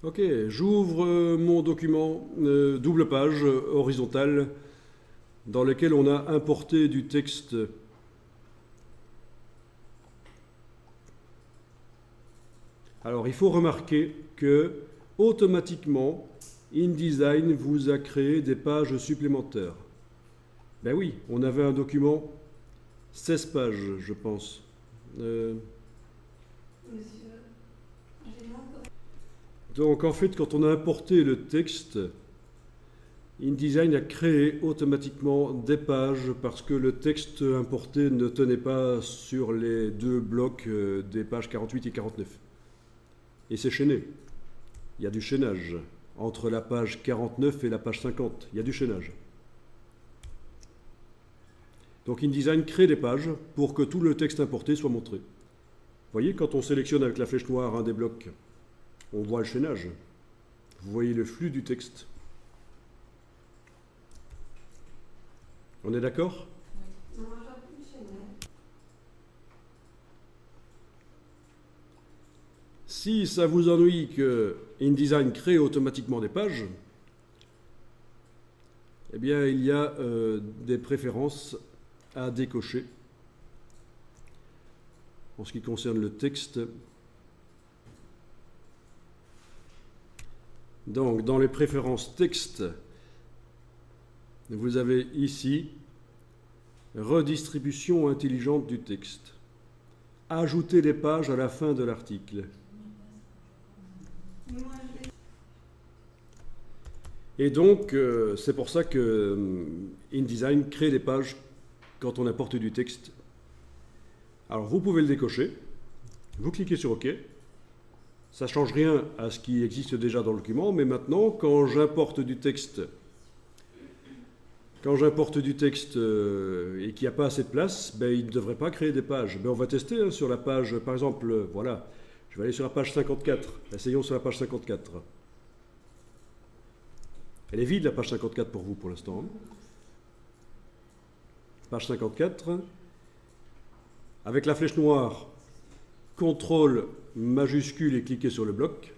Ok, j'ouvre mon document double page horizontale dans lequel on a importé du texte. Alors il faut remarquer que automatiquement InDesign vous a créé des pages supplémentaires. Ben oui, on avait un document 16 pages, je pense. Donc en fait, quand on a importé le texte, InDesign a créé automatiquement des pages parce que le texte importé ne tenait pas sur les deux blocs des pages 48 et 49. Et c'est chaîné. Il y a du chaînage. Entre la page 49 et la page 50, il y a du chaînage. Donc InDesign crée des pages pour que tout le texte importé soit montré. Vous voyez, quand on sélectionne avec la flèche noire un des blocs, on voit le chaînage. Vous voyez le flux du texte. On est d'accord? Si ça vous ennuie que InDesign crée automatiquement des pages, eh bien il y a des préférences à décocher en ce qui concerne le texte. Donc dans les préférences texte, vous avez ici redistribution intelligente du texte. Ajouter des pages à la fin de l'article. Et donc, c'est pour ça que InDesign crée des pages quand on importe du texte. Alors, vous pouvez le décocher. Vous cliquez sur OK. Ça ne change rien à ce qui existe déjà dans le document, mais maintenant, quand j'importe du texte et qu'il n'y a pas assez de place, ben, il ne devrait pas créer des pages. Ben, on va tester sur la page, par exemple, voilà, je vais aller sur la page 54. Essayons sur la page 54. Elle est vide, la page 54 pour vous, pour l'instant. Page 54. Avec la flèche noire, CTRL majuscule et cliquez sur le bloc.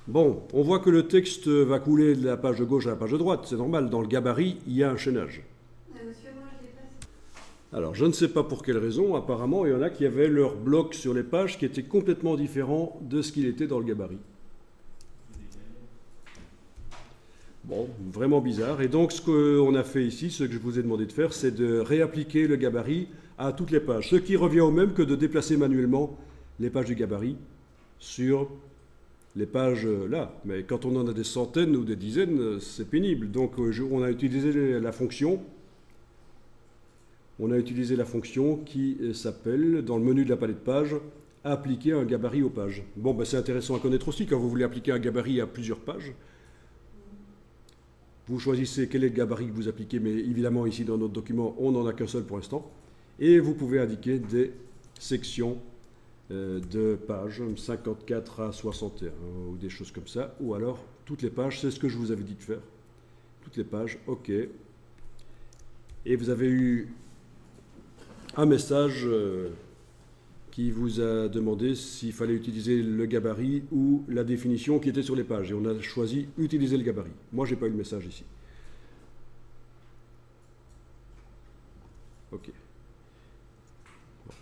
Bon, on voit que le texte va couler de la page de gauche à la page de droite. C'est normal, dans le gabarit, il y a un chaînage. Alors, je ne sais pas pour quelle raison. Apparemment, il y en a qui avaient leur bloc sur les pages qui était complètement différent de ce qu'il était dans le gabarit. Bon, vraiment bizarre. Et donc, ce qu'on a fait ici, ce que je vous ai demandé de faire, c'est de réappliquer le gabarit à toutes les pages. Ce qui revient au même que de déplacer manuellement les pages du gabarit sur les pages là. Mais quand on en a des centaines ou des dizaines, c'est pénible. Donc, on a utilisé la fonction. On a utilisé la fonction qui s'appelle, dans le menu de la palette pages, appliquer un gabarit aux pages. Bon, ben, c'est intéressant à connaître aussi quand vous voulez appliquer un gabarit à plusieurs pages. Vous choisissez quel est le gabarit que vous appliquez, mais évidemment ici dans notre document, on n'en a qu'un seul pour l'instant. Et vous pouvez indiquer des sections de pages, 54 à 61, ou des choses comme ça. Ou alors, toutes les pages, c'est ce que je vous avais dit de faire. Toutes les pages, OK. Et vous avez eu un message qui vous a demandé s'il fallait utiliser le gabarit ou la définition qui était sur les pages. Et on a choisi utiliser le gabarit. Moi, je n'ai pas eu le message ici. OK. Bon.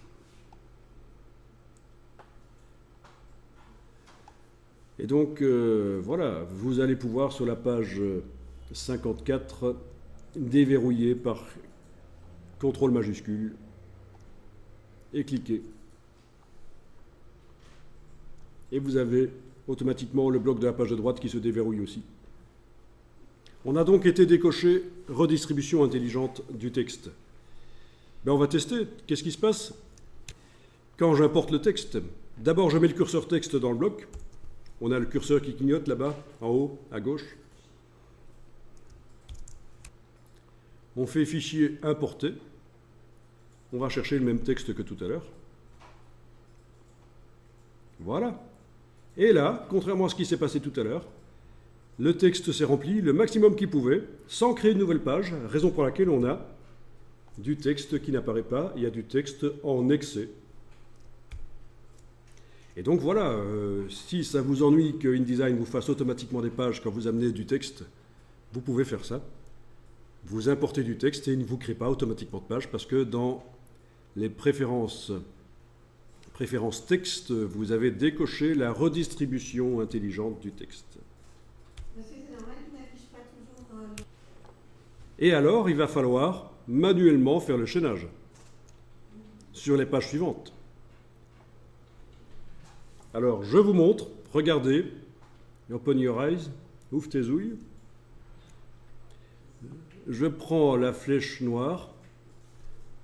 Et donc, voilà, vous allez pouvoir sur la page 54 déverrouiller par CTRL majuscule et cliquer. Et vous avez automatiquement le bloc de la page de droite qui se déverrouille aussi. On a donc été décoché redistribution intelligente du texte. Ben, on va tester. Qu'est-ce qui se passe quand j'importe le texte? D'abord, je mets le curseur texte dans le bloc. On a le curseur qui clignote là-bas, en haut, à gauche. On fait fichier importer. On va chercher le même texte que tout à l'heure. Voilà. Et là, contrairement à ce qui s'est passé tout à l'heure, le texte s'est rempli le maximum qu'il pouvait, sans créer de nouvelle page, raison pour laquelle on a du texte qui n'apparaît pas, il y a du texte en excès. Et donc voilà, si ça vous ennuie que InDesign vous fasse automatiquement des pages quand vous amenez du texte, vous pouvez faire ça. Vous importez du texte et il ne vous crée pas automatiquement de page parce que dans les préférences texte, vous avez décoché la redistribution intelligente du texte. C'est normal qu'il n'affiche pas toujours. Et alors, il va falloir manuellement faire le chaînage sur les pages suivantes. Alors, je vous montre, regardez, open your eyes, ouvre tes ouilles. Je prends la flèche noire,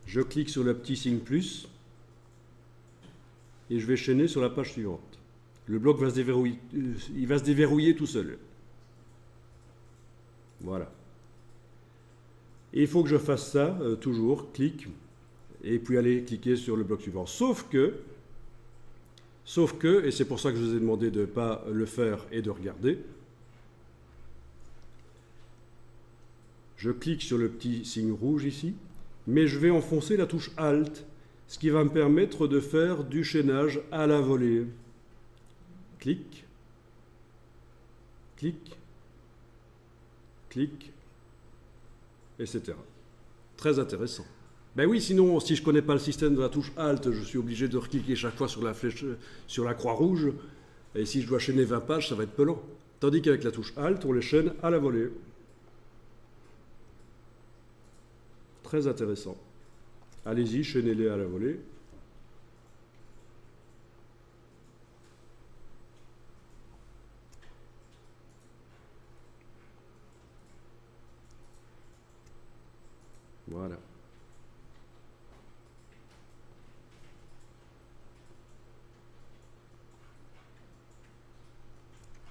je clique sur le petit signe plus, et je vais chaîner sur la page suivante. Le bloc va se déverrouiller, il va se déverrouiller tout seul. Voilà. Et il faut que je fasse ça, toujours, clic, et puis aller cliquer sur le bloc suivant. Sauf que, et c'est pour ça que je vous ai demandé de ne pas le faire et de regarder, je clique sur le petit signe rouge ici, mais je vais enfoncer la touche Alt, ce qui va me permettre de faire du chaînage à la volée. Clic, clic, clic, etc. Très intéressant. Ben oui, sinon, si je ne connais pas le système de la touche Alt, je suis obligé de recliquer chaque fois sur la flèche, sur la croix rouge, et si je dois chaîner 20 pages, ça va être pelant. Tandis qu'avec la touche Alt, on les chaîne à la volée. Très intéressant. Allez-y, chaînez-les à la volée. Voilà.